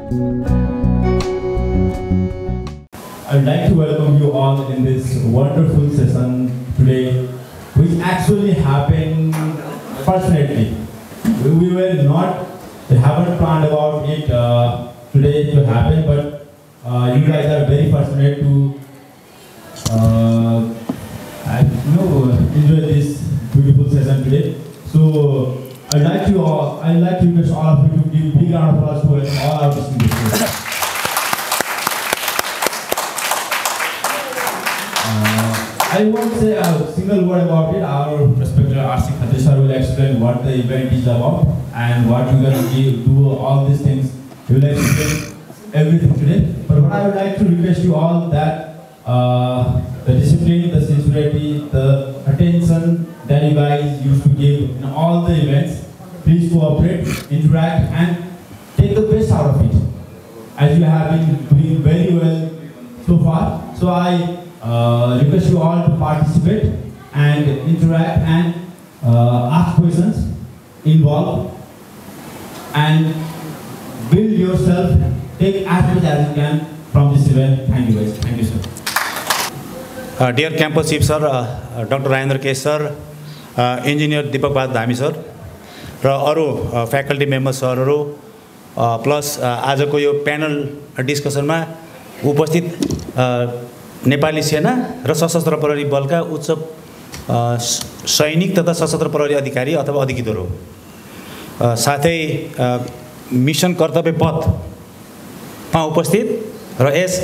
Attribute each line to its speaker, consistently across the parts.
Speaker 1: I'd like to welcome you all in this wonderful session today, which actually happened fortunately. We haven't planned about it today to happen, but you guys are very fortunate to enjoy this beautiful session today. So I'd like to request all of you to give a big round of applause to all our listeners. I won't say a single word about it. Our respected R.C. Khatri sir will explain what the event is about and what we're going to do, all these things. He will explain everything today. But what I would like to request you all that the discipline, the sincerity, the attention that you guys used to give in all the events, please cooperate, interact, and take the best out of it. As you have been doing very well so far. So I request you all to participate and interact and ask questions, involve, and build yourself, take as much as you can from this event. Thank you guys. Thank you, sir.
Speaker 2: Dear Campus Chief Sir, Dr. Rajendra K. Sir, Engineer Deepak Bhatt Dhami Sir, र अरू faculty member सरहरू plus आजको यो panel डिस्कसनमा उपस्थित नेपाली सेना र सशस्त्र प्रहरी बलका उच्च सैनिक तथा सशस्त्र प्रहरी अधिकारी अथवा अधिकृतहरू साथै मिसन कर्तव्य पथमा उपस्थित र यस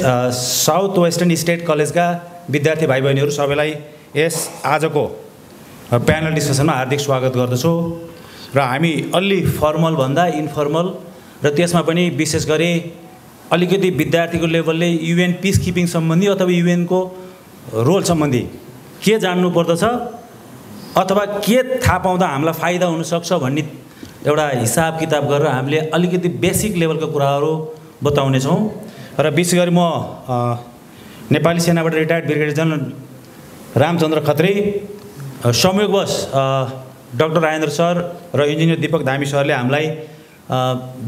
Speaker 2: साउथ वेस्टर्न स्टेट कलेजका विद्यार्थी भाइ बहिनीहरू सबैलाई यस आजको प्यानल डिस्कसनमा हार्दिक स्वागत गर्दछु र हामी अलि फर्मल भन्दा इन्फर्मल र त्यसमा पनि विशेष गरी अलिकति विद्यार्थीको लेभलले युएन पिस किपिङ सम्बन्धी अथवा युएनको रोल सम्बन्धी के जान्नु पर्दछ अथवा के थाहा पाउँदा हामीलाई फाइदा हुनसक्छ भन्ने एउटा हिसाब किताब गरेर हामीले अलिकति बेसिक लेभलको कुराहरू बताउने छौँ र विशेष गरी म नेपाली सेनाबाट retired brigadier general Ramchandra Khatri संयोगवश डाक्टर राजेन्द्र सर र इन्जिनियर दीपक धामी सरले हामीलाई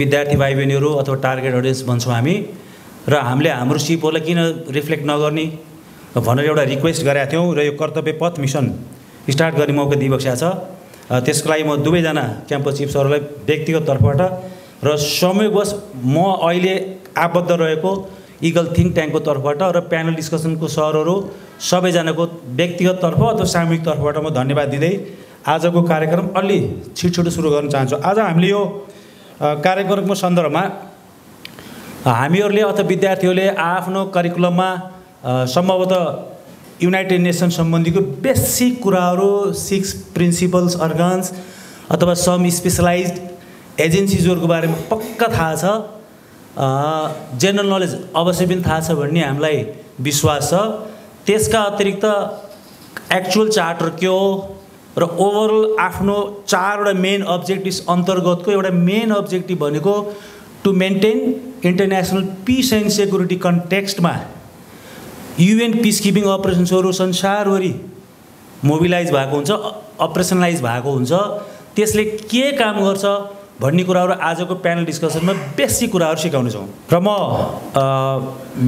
Speaker 2: विद्यार्थी भाइ बहिनीहरू अथवा टार्गेट अडियन्स भन्छौँ हामी र हामीले हाम्रो सिपहरूलाई किन रिफ्लेक्ट नगर्ने भनेर एउटा रिक्वेस्ट गरेका थियौँ र यो कर्तव्य पथ मिसन स्टार्ट गर्ने मौका दिइबक्सेको छ। त्यसको लागि म दुवैजना क्याम्पस चिफ सरहरूलाई व्यक्तिगत तर्फबाट र संयोगवश म अहिले आबद्ध रहेको इगल थिङ्क ट्याङ्कको तर्फबाट र प्यानल डिस्कसनको सरहरू सबैजनाको व्यक्तिगत तर्फ अथवा सामूहिक तर्फबाट म धन्यवाद दिँदै आजको कार्यक्रम अलि छिटो सुरु गर्न चाहन्छु। आज हामीले यो कार्यक्रमको सन्दर्भमा हामीहरूले अथवा विद्यार्थीहरूले आफ्नो करिकुलममा सम्भवतः युनाइटेड नेसन सम्बन्धीको बेसिक कुराहरू 6 प्रिन्सिपल्स अर्गन्स अथवा सम स्पेसलाइज्ड एजेन्सिजहरूको बारेमा पक्का थाहा छ, जेनरल नलेज अवश्य पनि थाहा छ भन्ने हामीलाई विश्वास छ। त्यसका अतिरिक्त एक्चुअल चार्टर के हो र ओभरअल आफ्नो 4वटा मेन अब्जेक्टिभ्स अन्तर्गतको एउटा मेन अब्जेक्टिभ भनेको to maintain international peace and security कन्टेक्स्टमा युएन पिस किपिङ अपरेसन्सहरू संसारभरि मोबिलाइज भएको हुन्छ, अपरेसनलाइज भएको हुन्छ, त्यसले के काम गर्छ भन्ने कुराहरू आजको प्यानल डिस्कसनमा बेसिक कुराहरू सिकाउनेछौँ। र म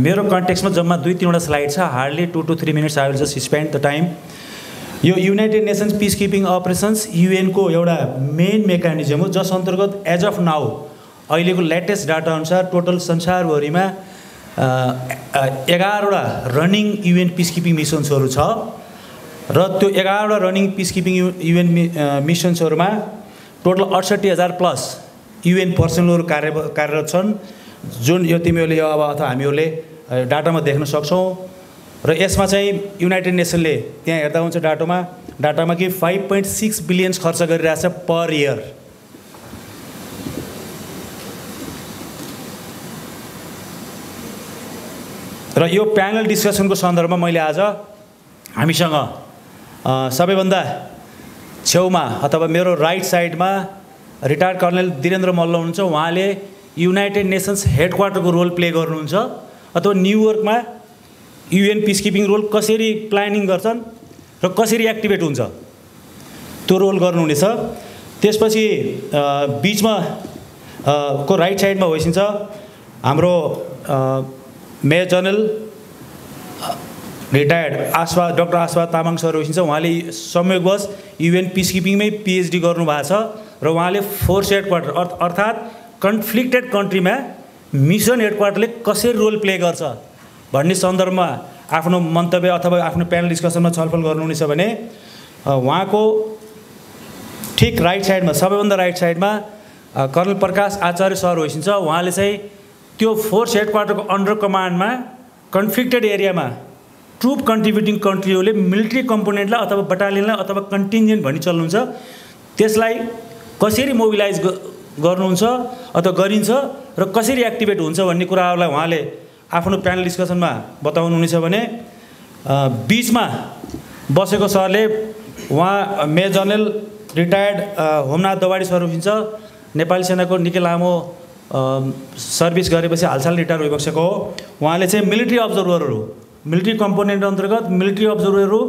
Speaker 2: मेरो कन्टेक्स्टमा जम्मा 2-3वटा स्लाइड छ, hardly 2 to 3 minutes I will just spend the time. यो United Nations peacekeeping operations युएनको एउटा मेन मेकानिजम हो जस अन्तर्गत एज अफ नाउ अहिलेको लेटेस्ट डाटा अनुसार टोटल संसारभरिमा 11वटा रनिङ युएन पिस किपिङ मिसन्सहरू छ र त्यो 11वटा रनिङ पिस किपिङ युएन मिसन्सहरूमा टोटल 68,000 प्लस युएन पर्सनलहरू कार्यरत छन्, जुन यो तिमीहरूले अब अथवा हामीहरूले डाटामा देख्न सक्छौँ। र यसमा चाहिँ युनाइटेड नेसनले त्यहाँ हेर्दा हुन्छ डाटामा कि 5.6 बिलियन खर्च गरिरहेछ पर इयर। र यो प्यानल डिस्कसनको सन्दर्भमा मैले आज हामीसँग सबैभन्दा छेउमा अथवा मेरो राइट साइडमा रिटायर्ड कर्नेल वीरेन्द्र मल्ल हुनुहुन्छ। उहाँले युनाइटेड नेसन्स हेडक्वार्टरको रोल प्ले गर्नुहुन्छ अथवा न्युयोर्कमा युएन पिस किपिङ रोल कसरी प्लानिङ गर्छन् र कसरी एक्टिभेट हुन्छ त्यो रोल गर्नुहुनेछ। त्यसपछि बिचमा को राइट साइडमा होइसिन्छ हाम्रो major general retired doctor Aswa Tamang sir हुनुहुन्छ। उहाँले संयोगवश UN पिसकिपिङमै PhD गर्नुभएको छ र उहाँले फोर्स हेडक्वार्टर अर्थात् कन्फ्लिक्टेड कन्ट्रीमा मिसन हेडक्वार्टरले कसरी रोल प्ले गर्छ भन्ने सन्दर्भमा आफ्नो मन्तव्य अथवा आफ्नो प्यानल डिस्कसनमा छलफल गर्नुहुनेछ भने उहाँको ठिक राइट साइडमा सबैभन्दा राइट साइडमा कर्नल प्रकाश आचार्य सर होइन्छ। उहाँले चाहिँ त्यो फोर्स हेडक्वार्टरको अन्डर कमान्डमा कन्फ्लिक्टेड एरियामा ट्रुप कन्ट्रिब्युटिङ कन्ट्रीहरूले मिलिट्री कम्पोनेन्टलाई अथवा बटालियनलाई अथवा कन्टिन्जेन्ट भनी चल्नुहुन्छ, त्यसलाई कसरी मोबिलाइज गर्नुहुन्छ अथवा गरिन्छ र कसरी एक्टिभेट हुन्छ भन्ने कुराहरूलाई उहाँले आफ्नो प्यानल डिस्कसनमा बताउनुहुनेछ भने बीचमा बसेको सरले उहाँ major general retired Homnath Dawadi sir हुनुहुन्छ। नेपाली सेनाको निकै लामो सर्भिस गरेपछि हालसाल रिटायर भइसकेको हो। उहाँले चाहिँ मिलिट्री अब्जर्भरहरू मिलिट्री कम्पोनेन्ट अन्तर्गत मिलिट्री अब्जर्भरहरू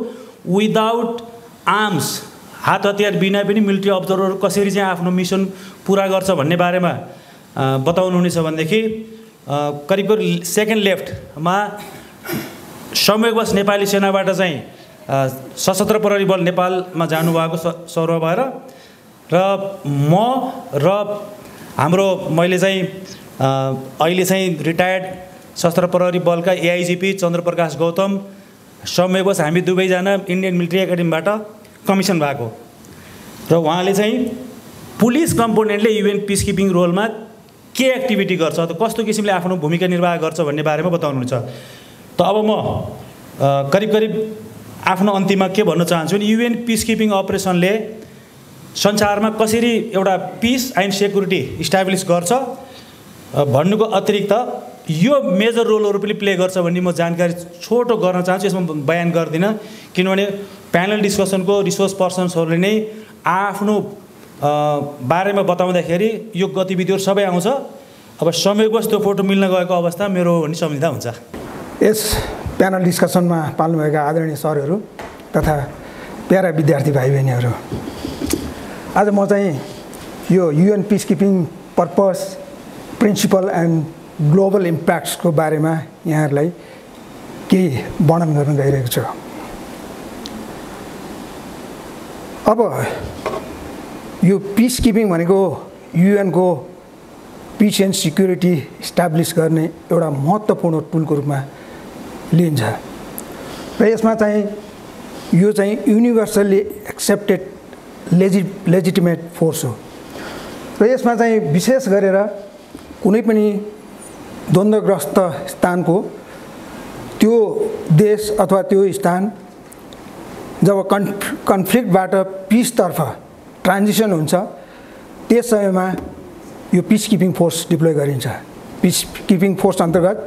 Speaker 2: विदाउट आर्म्स हात हतियार बिना पनि मिलिट्री अब्जर्भरहरू कसरी चाहिँ आफ्नो मिसन पुरा गर्छ भन्ने बारेमा बताउनुहुनेछ भनेदेखि करिब करिब सेकेन्ड लेफ्टमा संयोगवश नेपाली सेनाबाट चाहिँ सशस्त्र प्रहरी बल नेपालमा जानुभएको सौरभ भएर र म र हाम्रो मैले चाहिँ अहिले चाहिँ रिटायर्ड सशस्त्र प्रहरी बलका AIGP चन्द्रप्रकाश गौतम संयोगवश हामी दुवैजना इन्डियन मिलिट्री एकाडेमीबाट कमिसन भएको र उहाँले चाहिँ पुलिस कम्पोनेन्टले UN पिसकिपिङ रोलमा के एक्टिभिटी गर्छ त कस्तो किसिमले आफ्नो भूमिका निर्वाह गर्छ भन्ने बारेमा बताउनुहुन्छ। त अब म करिब करिब आफ्नो अन्तिममा के भन्न चाहन्छु भने UN पिसकिपिङ अपरेसनले संसारमा कसरी एउटा पिस एन्ड सेक्युरिटी इस्टाब्लिस गर्छ भन्नुको अतिरिक्त यो मेजर रोलहरू पनि प्ले गर्छ भन्ने म जानकारी छोटो गर्न चाहन्छु। यसमा बयान गर्दिनँ किनभने प्यानल डिस्कसनको रिसोर्स पर्सन्सहरूले नै आफ्नो बारेमा बताउँदाखेरि यो गतिविधिहरू सबै आउँछ। अब संयोगवश त्यो फोटो मिल्न गएको अवस्था मेरो भन्ने सम्झिँदा हुन्छ।
Speaker 3: यस प्यानल डिस्कसनमा पाल्नुभएका आदरणीय सरहरू तथा प्यारा विद्यार्थी भाइ बहिनीहरू, आज म चाहिँ यो UN peacekeeping purpose principle and global इम्प्याक्ट्सको बारेमा यहाँहरूलाई केही वर्णन गर्न गइरहेको छु। अब यो पिसकिपिङ भनेको UN को पिस एन्ड सिक्युरिटी इस्टाब्लिस गर्ने एउटा महत्त्वपूर्ण टुलको रूपमा लिइन्छ र यसमा चाहिँ यो चाहिँ युनिभर्सल्ली एक्सेप्टेड लेजिटिमेट फोर्स हो र यसमा चाहिँ विशेष गरेर कुनै पनि द्वन्द्वग्रस्त स्थानको त्यो देश अथवा त्यो स्थान जब कन्फ्लिक्टबाट पिसतर्फ ट्रान्जिसन हुन्छ त्यस समयमा यो पिसकिपिङ फोर्स डिप्लोय गरिन्छ। पिसकिपिङ फोर्स अन्तर्गत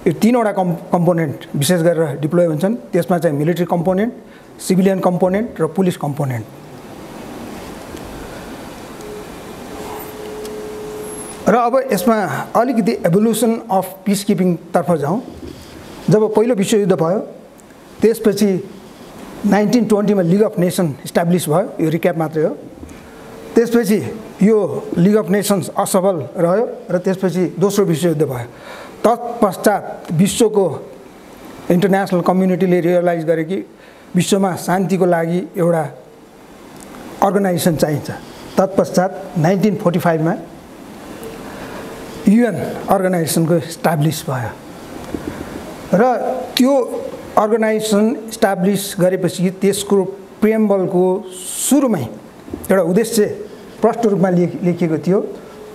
Speaker 3: यो तीनवटा कम्पोनेन्ट विशेष गरेर डिप्लोय हुन्छन्। त्यसमा चाहिँ मिलिट्री कम्पोनेन्ट, सिभिलियन कम्पोनेन्ट र पुलिस कम्पोनेन्ट। र अब यसमा अलिकति एभोल्युसन अफ पिसकिपिङतर्फ जाउँ। जब पहिलो विश्वयुद्ध भयो त्यसपछि 1920 मा लिग अफ नेसन इस्टाब्लिस भयो, यो रिक्याप मात्रै हो। त्यसपछि यो लिग अफ नेसन्स असफल रह्यो र त्यसपछि दोस्रो विश्वयुद्ध भयो। तत्पश्चात विश्वको इन्टरनेसनल कम्युनिटीले रियलाइज गरे कि विश्वमा शान्तिको लागि एउटा अर्गनाइजेसन चाहिन्छ। तत्पश्चात 1945 मा UN अर्गनाइजेसनको इस्टाब्लिस भयो र त्यो अर्गनाइजेसन इस्टाब्लिस गरेपछि त्यसको प्रिएम्बलको सुरुमै एउटा उद्देश्य प्रष्ट रूपमा लेखिएको थियो,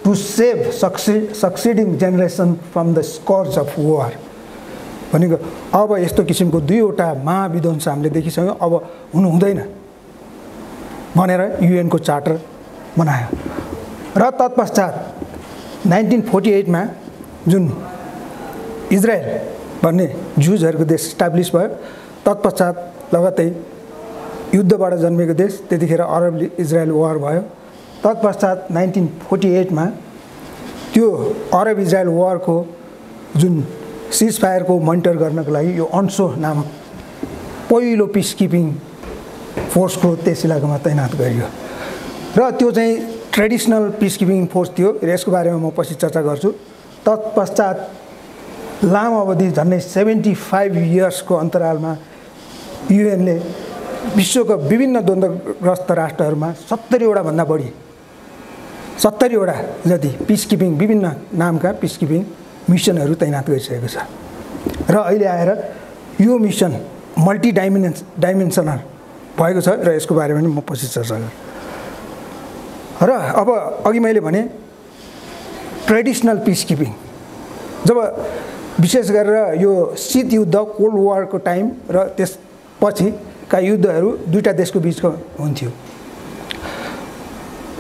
Speaker 3: to save succeeding generation from the scourge of war. भनेको अब यस्तो किसिमको दुईवटा महाविध्वंस हामीले देखिसक्यौँ, अब हुनु हुँदैन भनेर UN को चार्टर बनायो। र तत्पश्चात 1948 मा जुन इजरायल भन्ने जुजहरूको देश इस्टाब्लिस भयो। तत्पश्चात लगत्तै युद्धबाट जन्मेको देश त्यतिखेर अरब इजरायल वार भयो। तत्पश्चात 1948 मा त्यो अरब इजरायल वारको जुन सिज फायरको मोनिटर गर्नको लागि यो अन्सो नामक पहिलो पिसकिपिङ फोर्सको त्यस इलाकामा तैनात गरियो र त्यो चाहिँ ट्रेडिसनल पिसकिपिङ फोर्स थियो। यसको बारेमा म पछि चर्चा गर्छु। तत्पश्चात लामो अवधि झन्डै 75 इयर्सको अन्तरालमा युएनले विश्वका विभिन्न द्वन्द्वग्रस्त राष्ट्रहरूमा 70वटा भन्दा बढी 70वटा जति पिस किपिङ विभिन्न नामका पिस किपिङ मिसनहरू तैनात गरिसकेको छ र अहिले आएर यो मिसन मल्टी डाइमेन्सनल भएको छ र यसको बारेमा पनि म पछि चर्चा गर्छु। र अब अघि मैले भने ट्रेडिसनल पिस किपिङ, जब विशेष गरेर यो शीत युद्ध कोल्ड वारको टाइम र त्यसपछिका युद्धहरू दुईटा देशको बिचको हुन्थ्यो।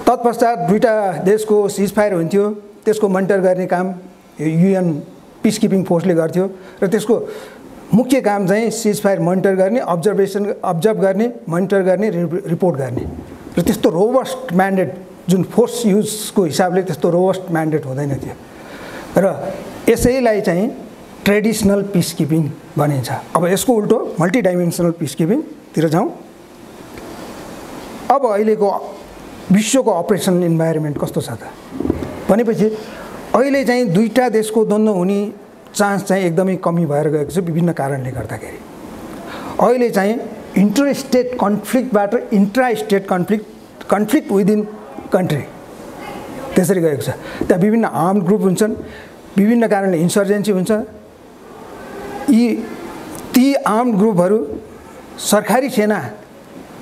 Speaker 3: तत्पश्चात दुईटा देशको सिजफायर हुन्थ्यो, त्यसको मोनिटर गर्ने काम युएन पिस किपिङ फोर्सले गर्थ्यो र त्यसको मुख्य काम चाहिँ सिजफायर मोनिटर गर्ने, अब्जर्भ गर्ने, मोनिटर गर्ने, रिपोर्ट गर्ने र त्यस्तो रोबस्ट म्यान्डेट जुन फोर्स युजको हिसाबले त्यस्तो रोबस्ट म्यान्डेट हुँदैन थियो र यसैलाई चाहिँ ट्रेडिसनल पिस किपिङ भनिन्छ। अब यसको उल्टो मल्टी डाइमेन्सनल पिस किपिङतिर जाउँ। अब अहिलेको विश्वको अपरेसनल इन्भाइरोमेन्ट कस्तो छ त भनेपछि अहिले चाहिँ दुईटा देशको द्वन्द्व हुने चान्स चाहिँ एकदमै कमी भएर गएको छ विभिन्न कारणले गर्दाखेरि। अहिले चाहिँ इन्टर स्टेट कन्फ्लिक्टबाट intra state conflict within country त्यसरी गएको छ। त्यहाँ विभिन्न आर्म्ड ग्रुप हुन्छन्, विभिन्न कारणले इन्सर्जेन्सी हुन्छ। ती आर्म्ड ग्रुपहरू सरकारी सेना,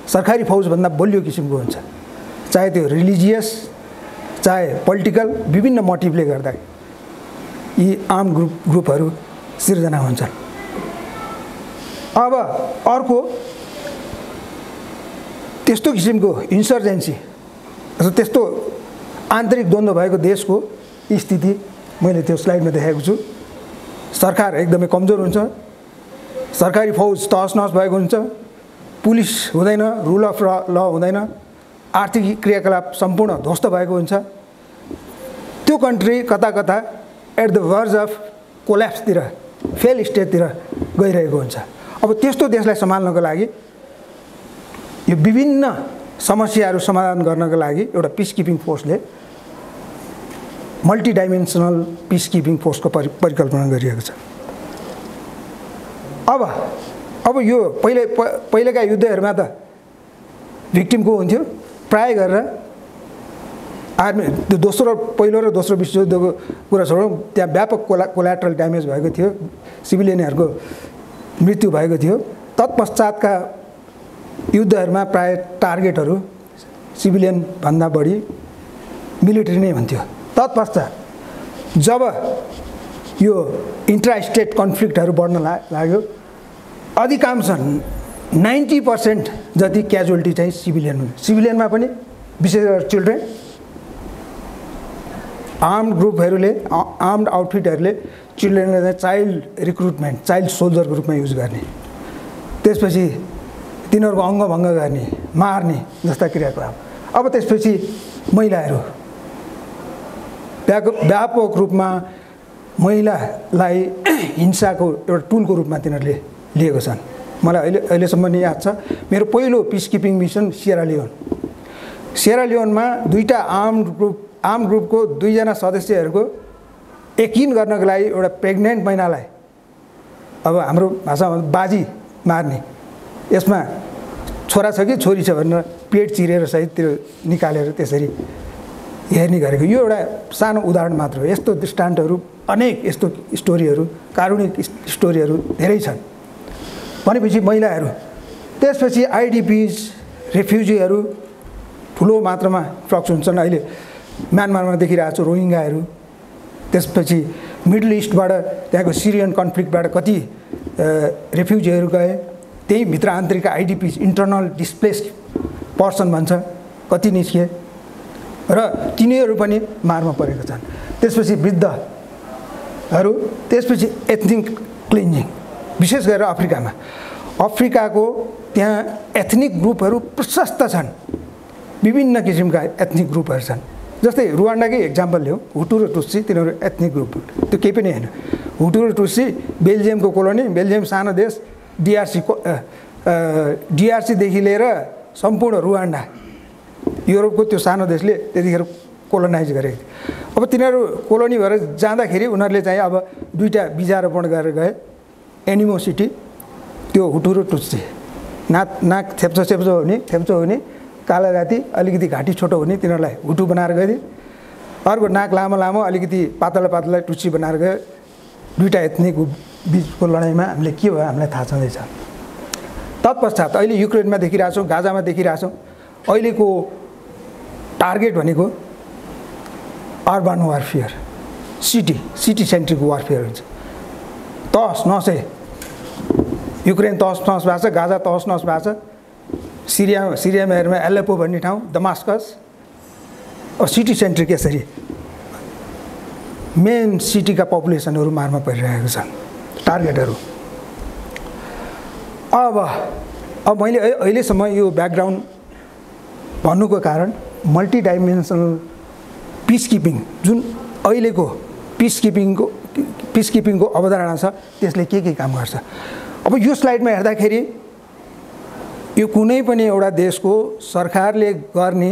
Speaker 3: सरकारी फौजभन्दा बलियो किसिमको हुन्छ, चाहे त्यो रिलिजियस चाहे पोलिटिकल विभिन्न मोटिभले गर्दा यी आर्म ग्रुपहरू सिर्जना हुन्छन्। अब अर्को त्यस्तो किसिमको इन्सर्जेन्सी अथवा त्यस्तो आन्तरिक द्वन्द्व भएको देशको स्थिति मैले त्यो स्लाइडमा देखाएको छु। सरकार एकदमै कमजोर हुन्छ, सरकारी फौज तहस नहस भएको हुन्छ, पुलिस हुँदैन, रुल अफ ल हुँदैन, आर्थिक क्रियाकलाप सम्पूर्ण ध्वस्त भएको हुन्छ। त्यो कन्ट्री कता कता एट द वर्ज अफ कोल्याप्सतिर, फेल स्टेटतिर गइरहेको हुन्छ। अब त्यस्तो देशलाई सम्हाल्नको लागि यो विभिन्न समस्याहरू समाधान गर्नको लागि एउटा पिस किपिङ फोर्सले मल्टी डाइमेन्सनल पिस किपिङ फोर्सको परिकल्पना गरिएको छ। अब यो पहिलेका युद्धहरूमा त भिक्टिम को हुन्थ्यो, प्राय गरेर आर्मी पहिलो र दोस्रो विश्वयुद्धको कुरा छोडौँ, त्यहाँ व्यापक कोल्याट्रल ड्यामेज भएको थियो, सिभिलियनहरूको मृत्यु भएको थियो। तत्पश्चातका युद्धहरूमा प्राय टार्गेटहरू सिभिलियन भन्दा बढी मिलिट्री नै हुन्थ्यो। तत्पश्चात जब यो इन्ट्रा स्टेट कन्फ्लिक्टहरू बढ्न लाग्यो, अधिकांश 90% जति क्याजुअल्टी चाहिँ सिभिलियन हुन्। सिभिलियनमा पनि विशेष गरेर चिल्ड्रेन, आर्म्ड ग्रुपहरूले, आर्म्ड आउटफिटहरूले चिल्ड्रेनलाई चाहिँ चाइल्ड रिक्रुटमेन्ट, चाइल्ड सोल्जरको रूपमा युज गर्ने, त्यसपछि तिनीहरूको अङ्गभङ्ग गर्ने, मार्ने जस्ता क्रियाकलाप। अब त्यसपछि महिलाहरू व्यापक रूपमा महिलालाई हिंसाको एउटा टुलको रूपमा तिनीहरूले लिएको छन्। मलाई अहिलेसम्म नि याद छ, मेरो पहिलो पिस किपिङ मिसन सिएरा लियोनमा दुईटा आर्म्ड ग्रुपको दुईजना सदस्यहरूको यकिन गर्नको लागि एउटा प्रेग्नेन्ट महिलालाई, अब हाम्रो भाषामा बाजी मार्ने, यसमा छोरा छ कि छोरी छ भनेर पेट चिरेर सहित त्यो निकालेर त्यसरी हेर्ने गरेको यो एउटा सानो उदाहरण मात्र हो। यस्तो दृष्टान्तहरू अनेक, यस्तो स्टोरीहरू, कारुणिक स्टोरीहरू धेरै छन्। भनेपछि महिलाहरू, त्यसपछि आइडिपिज, रेफ्युजीहरू ठुलो मात्रामा फ्लक्स हुन्छन्। अहिले म्यानमारमा देखिरहेको छु रोहिङ्गाहरू, त्यसपछि मिडल इस्टबाट त्यहाँको सिरियन कन्फ्लिक्टबाट कति रेफ्युजीहरू गए, त्यही भित्र आन्तरिक आइडिपिज, इन्टरनल डिस्प्लेस्ड पर्सन भन्छ, कति निस्किए र तिनीहरू पनि मारमा परेका छन्। त्यसपछि वृद्धहरू, त्यसपछि एथनिक क्लिन्जिङ, विशेष गरेर अफ्रिकाको त्यहाँ एथनिक ग्रुपहरू प्रशस्त छन्, विभिन्न किसिमका एथनिक ग्रुपहरू छन्। जस्तै रुवान्डाकै इक्जाम्पल लिउँ, हुटु र टुत्सी, तिनीहरू एथनिक ग्रुप, त्यो केही पनि होइन। हुटु र टुत्सी बेल्जियमको कोलोनी, बेल्जियम सानो देश, डिआरसीदेखि लिएर सम्पूर्ण रुवान्डा युरोपको त्यो सानो देशले त्यतिखेर कोलोनाइज गरेको थियो। अब तिनीहरू कोलोनी भएर जाँदाखेरि उनीहरूले चाहिँ अब दुईटा बीजारोपण गरेर गए, एनिमोसिटी, त्यो हुटु र टुच्ची, नाक थेप्चो हुने, काला जाति, अलिकति घाँटी छोटो हुने, तिनीहरूलाई हुटु बनाएर गए। अर्को नाक लामो अलिकति पातला टुच्ची बनाएर गए। दुईटा एथनिक बिचको लडाइँमा हामीले के भयो हामीलाई थाहा छँदैछ। तत्पश्चात अहिले युक्रेनमा देखिरहेछौँ, गाजामा देखिरहेछौँ, अहिलेको टार्गेट भनेको urban warfare, city centric warfare हुन्छ। तहस नसै युक्रेन तहस नहस भएको छ, गाजा तहस नहस भएको छ, सिरियामा हेर्नु एलेपो भन्ने ठाउँ, दमास्कस। अब सिटी सेन्ट्रिक यसरी मेन सिटीका पपुलेसनहरू मारमा परिरहेको छन्, टार्गेटहरू। अब मैले अहिलेसम्म यो ब्याकग्राउन्ड भन्नुको कारण मल्टिडाइमेन्सनल पिस किपिङ, जुन अहिलेको पिस किपिङको अवधारणा छ, त्यसले के काम गर्छ। अब यो स्लाइडमा हेर्दाखेरि यो कुनै पनि एउटा देशको सरकारले गर्ने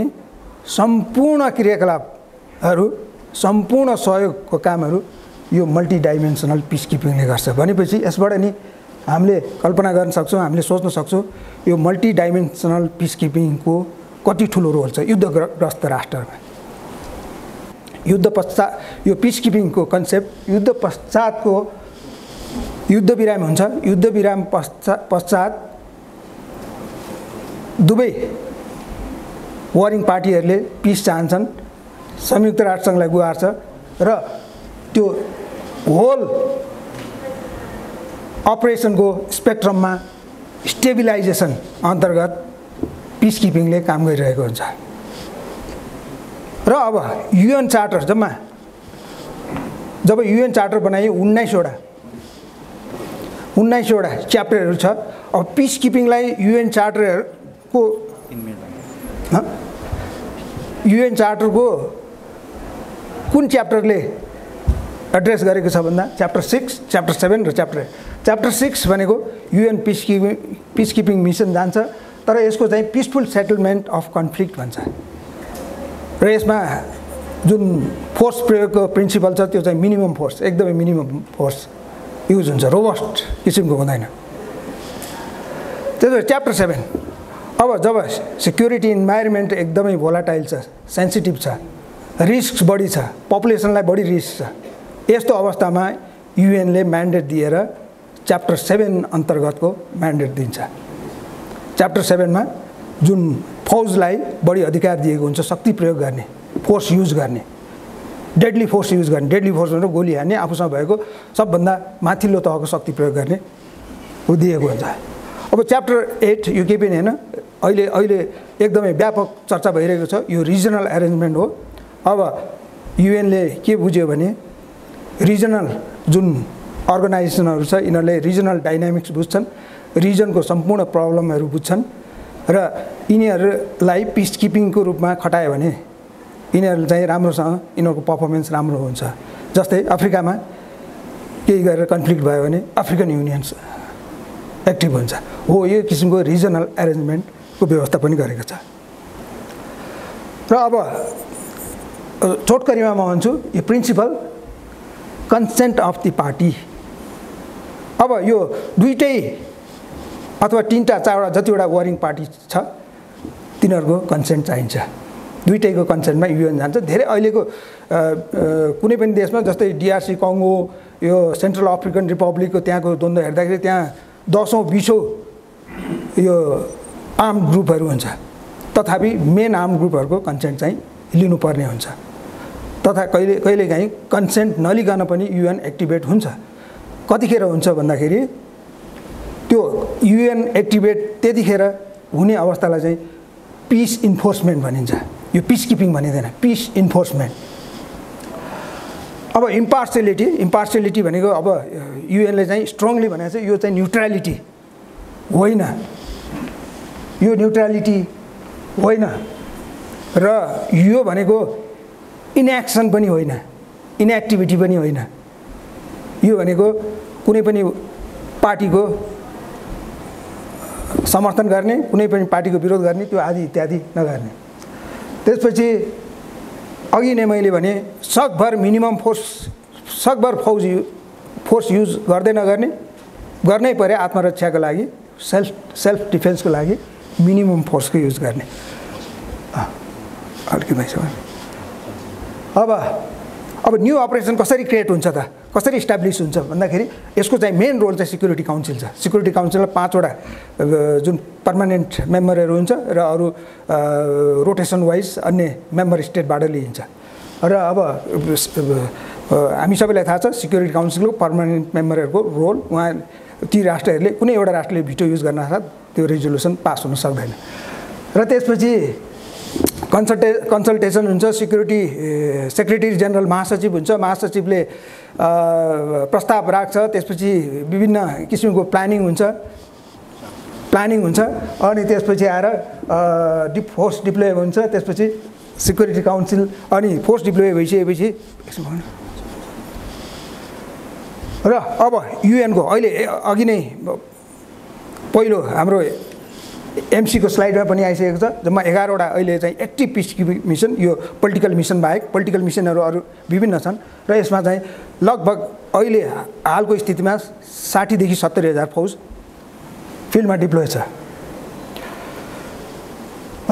Speaker 3: सम्पूर्ण क्रियाकलापहरू, सम्पूर्ण सहयोगको कामहरू यो मल्टिडाइमेन्सनल पिस किपिङले गर्छ। भनेपछि यसबाट नि हामीले कल्पना गर्न सक्छौँ, हामीले सोच्न सक्छौँ यो मल्टिडाइमेन्सनल पिस किपिङको कति ठुलो रोल छ युद्धग्रस्त राष्ट्रमा। युद्ध पश्चात यो पिस किपिङको कन्सेप्ट युद्ध पश्चातको युद्ध विराम हुन्छ। युद्ध विराम पश्चात दुवै वारिङ पार्टीहरूले पिस चाहन्छन्, संयुक्त राष्ट्रसङ्घलाई गुहार्छ र त्यो होल अपरेसनको स्पेक्ट्रममा स्टेबिलाइजेसन अन्तर्गत पिस किपिङले काम गरिरहेको हुन्छ। र अब युएन चार्टर जब युएन चार्टर बनाइयो 19वटा च्याप्टरहरू छ। अब पिस किपिङलाई युएन चार्टरको कुन च्याप्टरले एड्रेस गरेको छ भन्दा च्याप्टर 6, च्याप्टर 7 र च्याप्टर 6 भनेको युएन पिस किपिङ मिसन जान्छ, तर यसको चाहिँ पिसफुल सेटलमेन्ट अफ कन्फ्लिक्ट भन्छ। र यसमा जुन फोर्स प्रयोगको प्रिन्सिपल छ त्यो चाहिँ मिनिमम फोर्स, एकदमै मिनिमम फोर्स युज हुन्छ, रोबस्ट किसिमको हुँदैन। त्यसो च्याप्टर 7 अब जब सेक्युरिटी इन्भाइरोमेन्ट एकदमै भोलाटाइल छ, सेन्सिटिभ छ, रिस्क बढी छ, पपुलेसनलाई बढी रिस्क छ, यस्तो अवस्थामा युएनले म्यान्डेट दिएर च्याप्टर 7 अन्तर्गतको म्यान्डेट दिन्छ। च्याप्टर 7मा जुन फौजलाई बढी अधिकार दिएको हुन्छ शक्ति प्रयोग गर्ने, फोर्स युज गर्ने, डेडली फोर्स युज गर्ने, डेडली फोर्स भनेर गोली हान्ने, आफूसँग भएको सबभन्दा माथिल्लो तहको शक्ति प्रयोग गर्ने दिएको हुन्छ। अब च्याप्टर 8 यो केही पनि होइन, अहिले एकदमै व्यापक चर्चा भइरहेको छ, यो रिजनल एरेन्जमेन्ट हो। अब युएनले के बुझ्यो भने रिजनल जुन अर्गनाइजेसनहरू छ यिनीहरूले रिजनल डाइनामिक्स बुझ्छन्, रिजनको सम्पूर्ण प्रब्लमहरू बुझ्छन् र यिनीहरूलाई पिस किपिङको रूपमा खटायो भने यिनीहरू चाहिँ राम्रोसँग यिनीहरूको पर्फर्मेन्स राम्रो हुन्छ। जस्तै अफ्रिकामा केही गरेर कन्फ्लिक्ट भयो भने अफ्रिकन युनियन एक्टिभ हुन्छ। हो, यो किसिमको रिजनल एरेन्जमेन्टको व्यवस्था पनि गरेको छ। र अब छोटकरीमा म भन्छु यो principle consent of the party. अब यो दुईटै अथवा 3टा 4वटा जतिवटा वारिङ पार्टी छ तिनीहरूको कन्सेन्ट चाहिन्छ। दुईटैको कन्सेन्टमा युएन जान्छ। धेरै अहिलेको कुनै पनि देशमा जस्तै DRC कङ्गो, यो सेन्ट्रल अफ्रिकन रिपब्लिकको त्यहाँको द्वन्द्व हेर्दाखेरि त्यहाँ 10औं 20औं यो आर्म ग्रुपहरू हुन्छ, तथापि मेन आर्म ग्रुपहरूको कन्सेन्ट चाहिँ लिनुपर्ने हुन्छ। तथा कहिलेकाहीँ कन्सेन्ट नलिकन पनि युएन एक्टिभेट हुन्छ। कतिखेर हुन्छ भन्दाखेरि त्यो युएन एक्टिभेट त्यतिखेर हुने अवस्थालाई चाहिँ पिस इन्फोर्समेन्ट भनिन्छ। यो पिस किपिङ भनिँदैन, पिस इन्फोर्समेन्ट। अब इम्पार्सियलिटी भनेको अब युएनले चाहिँ स्ट्रङली भनेको चाहिँ यो चाहिँ न्युट्रालिटी होइन, यो न्युट्रालिटी होइन र यो भनेको इनएक्सन पनि होइन, इनएक्टिभिटी पनि होइन। यो भनेको कुनै पनि पार्टीको समर्थन गर्ने, कुनै पनि पार्टीको विरोध गर्ने, त्यो आदि इत्यादि नगर्ने। त्यसपछि अघि नै मैले भने सकभर मिनिमम फोर्स युज गर्दै नगर्ने, गर्नै पर्यो आत्मरक्षाको लागि, सेल्फ डिफेन्सको लागि मिनिमम फोर्सको युज गर्ने। हल्की भइसक्यो। अब न्यू अपरेसन कसरी क्रिएट हुन्छ त, कसरी इस्टाब्लिस हुन्छ भन्दाखेरि यसको चाहिँ मेन रोल चाहिँ सिक्युरिटी काउन्सिल छ। सिक्युरिटी काउन्सिलमा 5 वटा जुन पर्मानेन्ट मेम्बरहरू हुन्छ र अरू रोटेसन वाइज अन्य मेम्बर स्टेटबाट लिइन्छ। र अब हामी सबैलाई थाहा छ सिक्युरिटी काउन्सिलको पर्मानेन्ट मेम्बरहरूको रोल, उहाँ ती राष्ट्रहरूले कुनै एउटा राष्ट्रले भिटो युज गर्न साथ त्यो रेजोल्युसन पास हुन सक्दैन। र त्यसपछि कन्सल्टेसन हुन्छ, सिक्युरिटी सेक्रेटरी जनरल महासचिव हुन्छ, महासचिवले प्रस्ताव राख्छ, त्यसपछि विभिन्न किसिमको प्लानिङ हुन्छ अनि त्यसपछि आएर फोर्स डिप्लोय हुन्छ, त्यसपछि सिक्युरिटी काउन्सिल अनि फोर्स डिप्लोय भइसकेपछि र अब युएनको अहिले अघि नै पहिलो हाम्रो एमसीको स्लाइडमा पनि आइसकेको छ, जम्मा 11 वटा अहिले चाहिँ एक्टिभ पिस किपिङ मिसन, यो पोलिटिकल मिसन बाहेक पोलिटिकल मिसनहरू अरू विभिन्न छन् र यसमा चाहिँ लगभग अहिले हालको स्थितिमा 60 देखि 70 हजार फौज फिल्डमा डिप्लोय छ।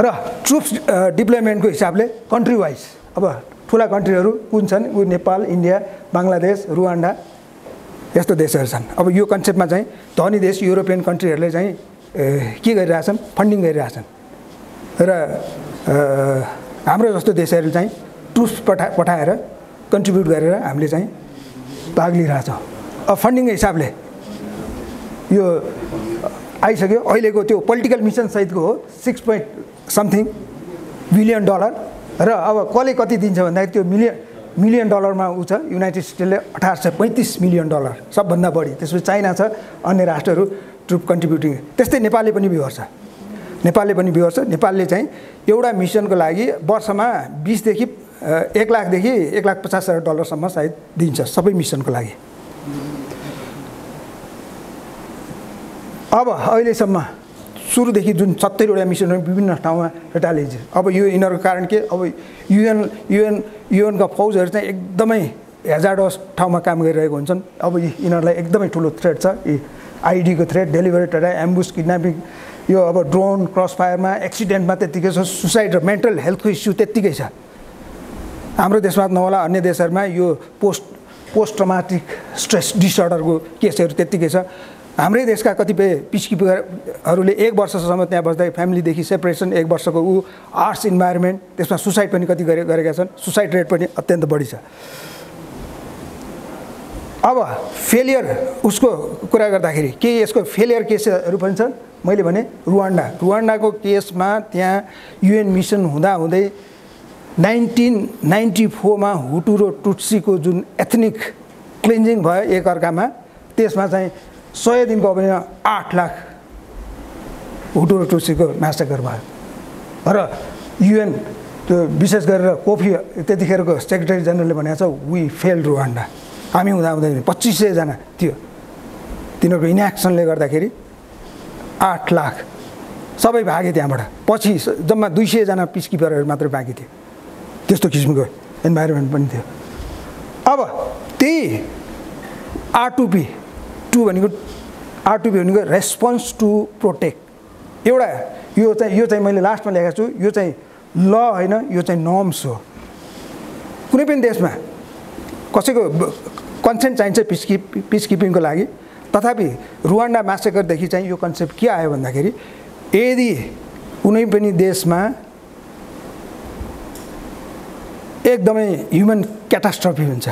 Speaker 3: र ट्रुप्स डिप्लोयमेन्टको हिसाबले कन्ट्री वाइज अब ठुला कन्ट्रीहरू कुन छन्, ऊ नेपाल, इन्डिया, बङ्गलादेश, रुवान्डा यस्तो देशहरू छन्। अब यो कन्सेप्टमा चाहिँ धनी देश युरोपियन कन्ट्रीहरूले चाहिँ के गरिरहेछन्, फन्डिङ गरिरहेछन् र हाम्रो जस्तो देशहरू चाहिँ ट्रुप्स पठाएर कन्ट्रिब्युट गरेर हामीले चाहिँ भाग लिइरहेछौँ। अब फन्डिङको हिसाबले यो आइसक्यो, अहिलेको त्यो पोलिटिकल मिसन सहितको हो 6.something बिलियन डलर। र अब कसले कति दिन्छ भन्दाखेरि त्यो मिलियन डलरमा ऊ छ, युनाइटेड स्टेट्सले 1835 मिलियन डलर सबभन्दा बढी, त्यसपछि चाइना छ, अन्य राष्ट्रहरू ट्रुप कन्ट्रिब्युटिङ। त्यस्तै नेपालले पनि बिहोर्छ, नेपालले चाहिँ एउटा मिसनको लागि वर्षमा 20 देखि 1 लाखदेखि 1,50,000 डलरसम्म सायद दिन्छ सबै मिसनको लागि। अब अहिलेसम्म सुरुदेखि जुन 70 वटा मिसनहरू विभिन्न ठाउँमा हेटालिन्छ। अब यो यिनीहरूको कारण के, अब युएनका फौजहरू चाहिँ एकदमै हेजार्डस ठाउँमा काम गरिरहेको हुन्छन्। अब यिनीहरूलाई एकदमै ठुलो थ्रेट छ, आइडीको थ्रेट, डेलिभरेट एटाक, एम्बुस, किडन्यापिङ, यो अब ड्रोन क्रस फायरमा, एक्सिडेन्टमा त्यत्तिकै छ, सुसाइड र मेन्टल हेल्थको इस्यु त्यत्तिकै छ। हाम्रो देशमा नहोला, अन्य देशहरूमा यो पोस्ट ट्रमाटिक स्ट्रेस डिसअर्डरको केसहरू त्यत्तिकै छ। हाम्रै देशका कतिपय पिसकिपरहरूले 1 वर्षसम्म त्यहाँ बस्दा फ्यामिलीदेखि सेपरेसन, 1 वर्षको ऊ आर्ट्स इन्भाइरोमेन्ट, त्यसमा सुसाइड पनि कति गरेका छन्, सुसाइड रेट पनि अत्यन्त बढी छ। अब फेलियर उसको कुरा गर्दाखेरि के यसको फेलियर केसहरू पनि छन्। मैले भने रुवान्डाको केसमा त्यहाँ युएन मिसन हुँदाहुँदै 1994 मा हुटु र टुट्सीको जुन एथनिक क्लिन्जिङ भयो एकअर्कामा, त्यसमा चाहिँ 100 दिनको अवधिमा 8 लाख हुटु र टुट्सीको म्यासेकर भयो। र युएन त्यो विशेष गरेर कोफी त्यतिखेरको सेक्रेटरी जनरलले भनेको छ, वी फेल्ड रुवान्डा, हामी हुँदाहुँदै 2500 जना थियो, तिनीहरूको इनएक्सनले गर्दाखेरि 8 लाख सबै भागे त्यहाँबाट। पछि जम्मा 200 जना पिसकिपरहरू मात्र बाँकी थियो, त्यस्तो किसिमको इन्भाइरोमेन्ट पनि थियो। अब त्यही R2P2 भनेको रेस्पोन्स टु प्रोटेक्ट, एउटा यो चाहिँ मैले लास्टमा लेखेको छु, यो चाहिँ ल होइन, यो चाहिँ नर्म्स हो। कुनै पनि देशमा कसैको कन्सेन्ट चाहिन्छ पिसकिपिङको लागि, तथापि रुवान्डा म्यासेकरदेखि चाहिँ यो कन्सेप्ट के आयो भन्दाखेरि, यदि कुनै पनि देशमा एकदमै ह्युमन क्याटास्ट्रफी हुन्छ,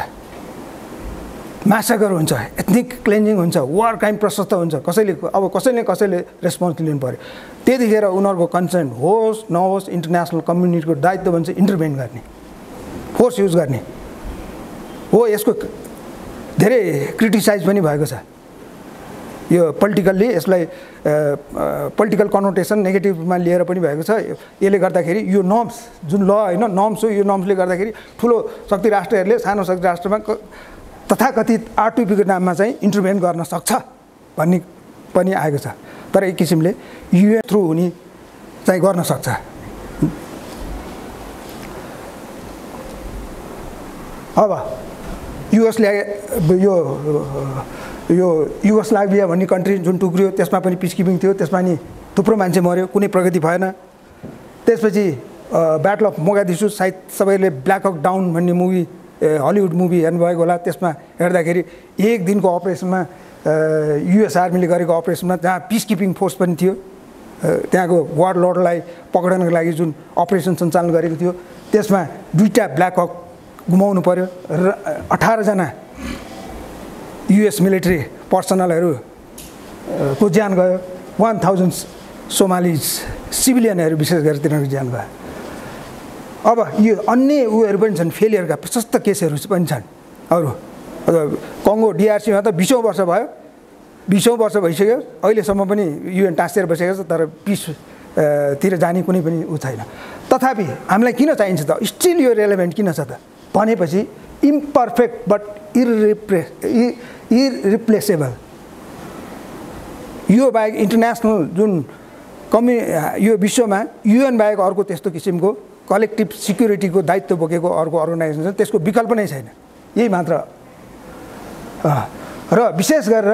Speaker 3: म्यासेकर हुन्छ, एथनिक क्लेन्जिङ हुन्छ, वार क्राइम प्रशस्त हुन्छ, कसैले रेस्पोन्स लिनु पर्यो, त्यतिखेर उनीहरूको कन्सेन्ट होस् नहोस् इन्टरनेसनल कम्युनिटीको दायित्व भन्छ इन्टरभेन गर्ने, फोर्स युज गर्ने हो। यसको धेरै क्रिटिसाइज पनि भएको छ, यो पोलिटिकल्ली यसलाई पोलिटिकल कनोटेसन नेगेटिभमा लिएर पनि भएको छ। यसले गर्दाखेरि यो नर्म्स जुन ल होइन नर्म्स हो, यो नर्म्सले गर्दाखेरि ठुलो शक्ति राष्ट्रहरूले सानो शक्ति राष्ट्रमा तथाकथित R2P को नाममा चाहिँ इन्टरभेन गर्न सक्छ भन्ने पनि आएको छ। तर एक किसिमले युएन थ्रु हुने चाहिँ गर्न सक्छ। अब युगोस्लाभिया भन्ने कन्ट्री जुन टुक्रियो त्यसमा पनि पिसकिपिङ थियो, त्यसमा नि थुप्रो मान्छे मर्यो, कुनै प्रगति भएन। त्यसपछि ब्याटल अफ मोगादिसु, सायद सबैले ब्ल्याक हक डाउन भन्ने मुभी हलिउड मुभी हेर्नुभएको होला। त्यसमा हेर्दाखेरि एक दिनको अपरेसनमा युएस आर्मीले गरेको अपरेसनमा जहाँ पिस किपिङ फोर्स पनि थियो, त्यहाँको वार लर्डलाई पक्रनको लागि जुन अपरेसन सञ्चालन गरेको थियो, त्यसमा 2टा ब्ल्याक हक गुमाउनु पर्यो र 18 जना युएस मिलिट्री पर्सनलहरू को ज्यान गयो। 1000 सोमालिज सिभिलियनहरू विशेष गरी तिनीहरूको ज्यान गयो। अब यो अन्य उयोहरू पनि छन्, फेलियरका प्रशस्त केसहरू पनि छन्। अरू कङ्गो डिआरसीमा त 20औं वर्ष भयो, 20औं वर्ष भइसक्यो, अहिलेसम्म पनि युएन टाँसेर बसेको छ, तर पिस तिर जाने कुनै पनि उ छैन। तथापि हामीलाई किन चाहिन्छ त, स्टिल यो रेलेभेन्ट किन छ त भनेपछि इम्पर्फेक्ट बट इरिप्लेसेबल। यो बाहेक इन्टरनेसनल जुन यो विश्वमा युएन बाहेक अर्को त्यस्तो किसिमको कलेक्टिभ सिक्युरिटीको दायित्व बोकेको अर्को अर्गनाइजेसन त्यसको विकल्प नै छैन, यही मात्र। र विशेष गरेर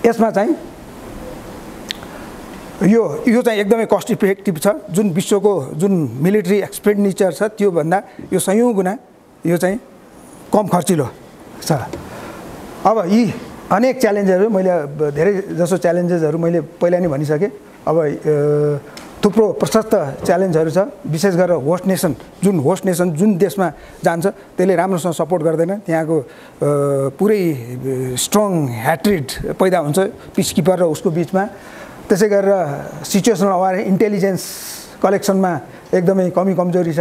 Speaker 3: यसमा चाहिँ यो चाहिँ एकदमै कस्ट इफेक्टिभ छ। जुन विश्वको जुन मिलिट्री एक्सपेन्डिचर छ त्योभन्दा यो 100औं गुणा यो चाहिँ कम खर्चिलो छ। अब यी अनेक च्यालेन्जहरू, मैले धेरै जसो च्यालेन्जेसहरू मैले पहिला नै भनिसकेँ। अब थुप्रो प्रशस्त च्यालेन्जहरू छ, विशेष गरेर होस्ट नेसन जुन देशमा जान्छ त्यसले राम्रोसँग सपोर्ट गर्दैन, त्यहाँको पुरै स्ट्रङ ह्याट्रिड पैदा हुन्छ पिसकिपर र उसको बिचमा। त्यसै गरेर सिचुएसनल अवेर इन्टेलिजेन्स कलेक्सनमा एकदमै कमजोरी छ,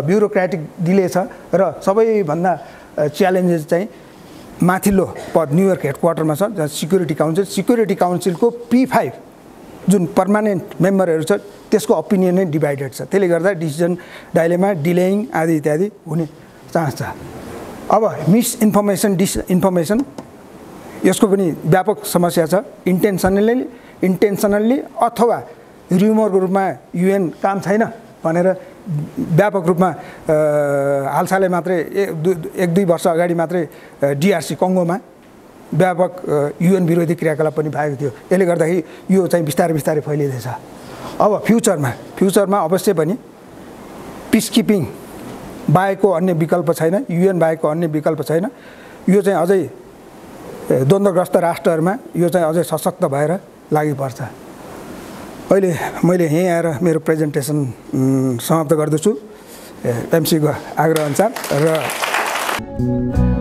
Speaker 3: ब्युरोक्रेटिक डिले छ, र सबैभन्दा च्यालेन्जेस चाहिँ माथिल्लो पद न्युयोर्क हेडक्वार्टरमा छ, जहाँ सिक्युरिटी काउन्सिलको P5 जुन पर्मानेन्ट मेम्बरहरू छ त्यसको ओपिनियन नै डिभाइडेड छ। त्यसले गर्दा डिसिजन डाइलेमा, डिलेइङ आदि इत्यादि हुने चान्स छ। अब डिसइन्फर्मेसन यसको पनि व्यापक समस्या छ। इन्टेन्सनल्ली अथवा र्युमरको रूपमा युएन काम छैन भनेर व्यापक रूपमा हालसालै मात्रै 1-2 वर्ष अगाडि मात्रै डिआरसी कङ्गोमा व्यापक युएन विरोधी क्रियाकलाप पनि भएको थियो। यसले गर्दाखेरि यो चाहिँ बिस्तारै फैलिँदैछ। अब फ्युचरमा अवश्य पनि पिसकिपिङ बाहेकको अन्य विकल्प छैन, युएन बाहेकको अन्य विकल्प छैन। यो चाहिँ अझै द्वन्द्वग्रस्त राष्ट्रहरूमा यो चाहिँ अझै सशक्त भएर लागिपर्छ। अहिले मैले यहीँ आएर मेरो प्रेजेन्टेसन समाप्त गर्दछु एमसीको आग्रह अनुसार। र